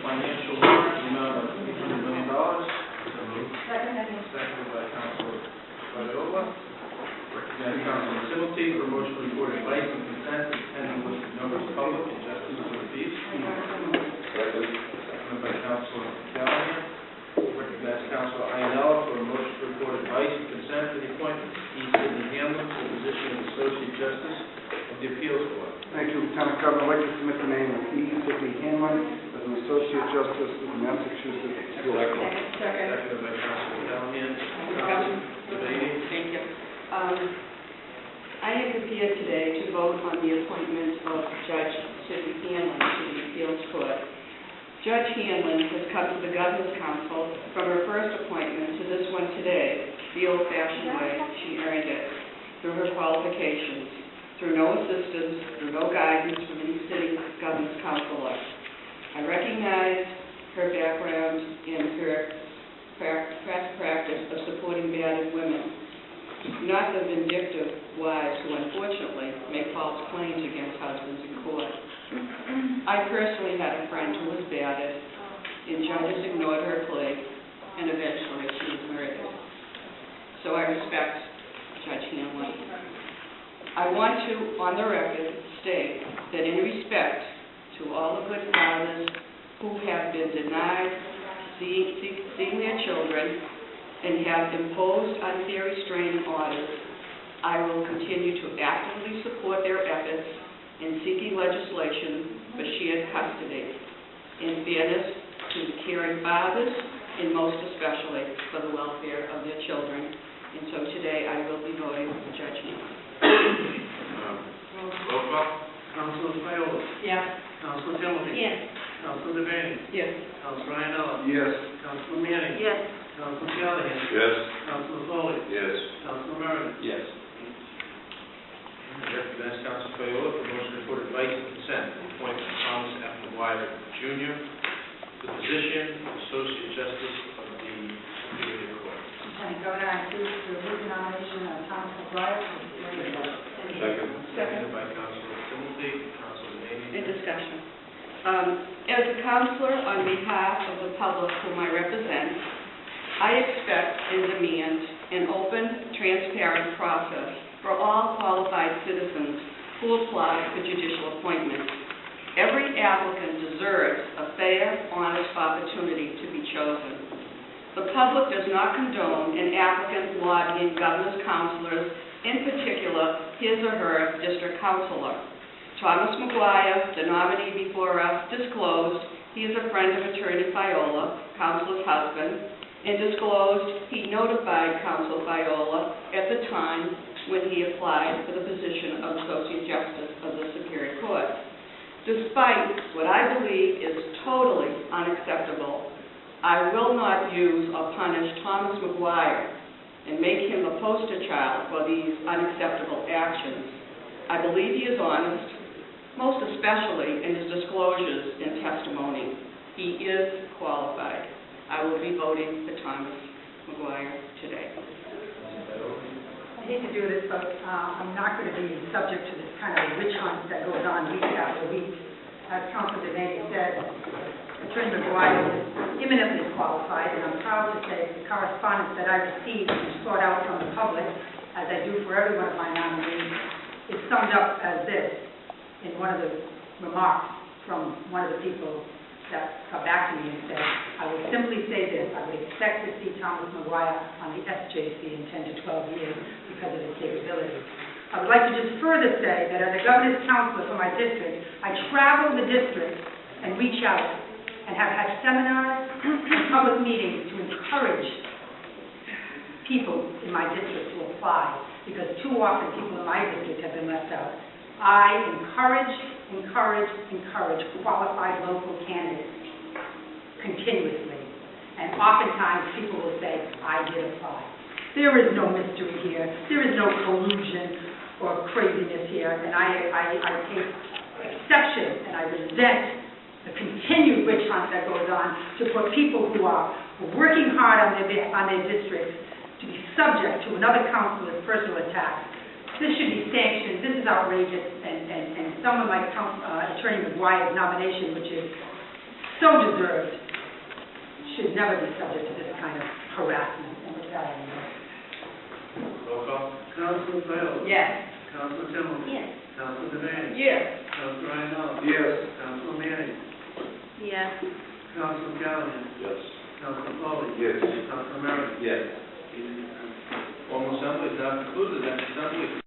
financial warrant in the amount of $800 million. So moved. Seconded by Councilor Viola. Recognized Councilor Singleton for a motion to report advice and consent to pending listed numbers of public and justice of the peace. Seconded by Councilor Hanlon. Recognized Councilor Ionella for a motion to report advice and consent to the appointment of Judge Sydney Hanlon to the position of Associate Justice of the Appeals Court. Thank you, Lieutenant Governor. I'd like to submit the name of Sydney Hanlon as an Associate Justice of the Massachusetts Appeals Court. Seconded by Councilor Hanlon. Thank you. I am prepared today to vote on the appointment of Judge Sydney Hanlon to the Appeals Court. Judge Hanlon has come to the Governor's Council from her first appointment to this one today, the old-fashioned way she earned it, through her qualifications, through no assistance, through no guidance from any sitting Governor's Counselor. I recognize her background in her practice of supporting battered women, not the vindictive wives who unfortunately make false claims against husbands in court. I personally had a friend who was battered, and judges ignored her plea, and eventually she was murdered. So I respect Judge Hanlon. I want to, on the record, state that in respect to all the good fathers who have been denied seeing their children and have imposed unfair restraining orders, I will continue to actively support their efforts in seeking legislation for shared custody, in fairness to the caring fathers, and most especially for the welfare of their children. And so today I will be voting for Judge Hanlon. Roll call. Councilor Viola. Yes. Councilor Hamilton. Yes. Councilor Devaney. Yes. Councilor Ionella. Yes. Councilor Manning. Yes. Councilor Callahan. Yes. Councilor Foley. Yes. Councilor Murray. Yes. Recognize Councilor Viola for motion to report advice and consent to the appointment of Thomas F. McGuire, Jr. to the position of Associate Justice of the Superior Court. Lieutenant Governor, I please to remove the nomination of Thomas McGuire for the Superior Court. Seconded by Councilor Singleton. Councilor Manning. In discussion. As a counselor on behalf of the public whom I represent, I expect and demand an open, transparent process for all qualified citizens who apply for judicial appointments. Every applicant deserves a fair, honest opportunity to be chosen. The public does not condone an applicant lobbying governor's counselors, in particular his or her district counselor. Thomas McGuire, the nominee before us, disclosed he is a friend of Attorney Viola, counselor's husband, and disclosed he notified Counsel Viola at the time when he applied for the position of Associate Justice of the Superior Court. Despite what I believe is totally unacceptable, I will not use or punish Thomas McGuire and make him a poster child for these unacceptable actions. I believe he is honest, most especially in his disclosures and testimony. He is qualified. I will be voting for Thomas McGuire today. I hate to do this, but I'm not going to be subject to this kind of witch hunt that goes on week after week. As Councilor Devaney said, Attorney McGuire is eminently qualified, and I'm proud to say the correspondence that I received and sought out from the public, as I do for every one of my nominees, is summed up as this in one of the remarks from one of the people that got back to me and said, I would simply say this: I would expect to see Thomas McGuire on the SJC in 10 to 12 years because of his capabilities. I would like to just further say that as a governor's counselor for my district, I travel the district and reach out and have had seminars and public meetings to encourage people in my district to apply, because too often people in my district have been left out. I encourage qualified local candidates continuously. And oftentimes people will say, I did apply. There is no mystery here. There is no collusion or craziness here. And I take exception and I resent the continued witch hunt that goes on to put people who are working hard on their districts to be subject to another counselor's personal attacks. This should be sanctioned. This is outrageous. And someone like Attorney McGuire's nomination, which is so deserved, should never be subject to this kind of harassment and retaliation. Roll call. Council Bill. Yes. Council Timmons. Yes. Council Devane. Yes. Council Ryan. Yes. Council Manning. Yes. Council Callahan. Yes. Council Foley. Yes. Council Merritt. Yes. Formal assembly is now concluded. The next assembly